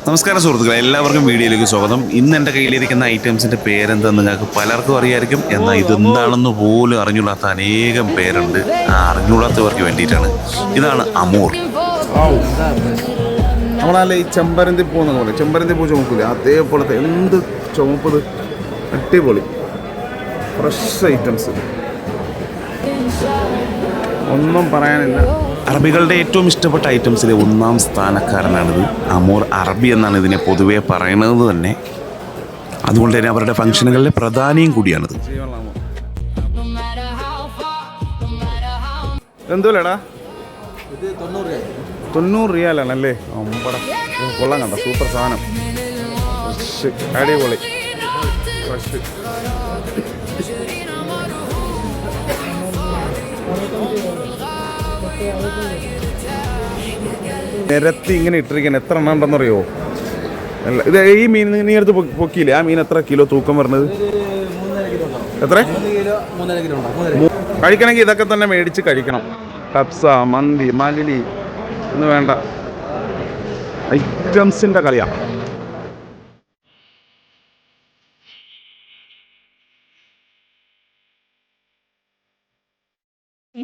നമസ്കാരം സുഹൃത്തുക്കളെ, എല്ലാവർക്കും വീഡിയോയിലേക്ക് സ്വാഗതം. ഇന്ന് എൻ്റെ കയ്യിലിരിക്കുന്ന ഐറ്റംസിൻ്റെ പേരെന്താ നിങ്ങൾക്ക് പലർക്കും അറിയായിരിക്കും. എന്നാൽ ഇതെന്താണെന്ന് പോലും അറിഞ്ഞുകൂടാത്ത അനേകം പേരുണ്ട്. ആ അറിഞ്ഞുകൂടാത്തവർക്ക് വേണ്ടിയിട്ടാണ്. ഇതാണ് അമൂർ. നമ്മളല്ലേ ഈ ചെമ്പരന്തി പൂ എന്നൊക്കെ പറയും. ചെമ്പരന്തി പൂ ചുമക്കൂല, അതേപോലത്തെ എന്ത് ചുമപ്പത്, അടിപൊളി ഫ്രഷ് ഐറ്റംസ്, ഒന്നും പറയാനില്ല. അറബികളുടെ ഏറ്റവും ഇഷ്ടപ്പെട്ട ഐറ്റംസിലെ ഒന്നാം സ്ഥാനക്കാരനാണിത്. അമൂർ അറബി എന്നാണ് ഇതിനെ പൊതുവെ പറയുന്നത് തന്നെ. അതുകൊണ്ട് തന്നെ അവരുടെ ഫംഗ്ഷനുകളിലെ പ്രധാനിയും കൂടിയാണിത്. എന്തോലേടാ? 90 റിയാലാണല്ലേ? അമ്പട കൊള്ളാൻ കണ്ട, സൂപ്പർ സാധനം, അടിപൊളി ഫ്രഷ്. നിരത്തി ഇങ്ങനെ ഇട്ടിരിക്കാൻ എത്ര എണ്ണം ഉണ്ടെന്നറിയോ? അല്ല, ഇത് ഈ മീൻ നീ എടുത്ത് പൊക്കിയില്ലേ? ആ മീൻ എത്ര കിലോ തൂക്കം വരുന്നത്? എത്ര? കഴിക്കണമെങ്കിൽ ഇതൊക്കെ തന്നെ മേടിച്ച് കഴിക്കണം. കപ്സ, മന്തി, മലിലി എന്ന് വേണ്ട ഐറ്റംസിൻ്റെ കളിയാണ്.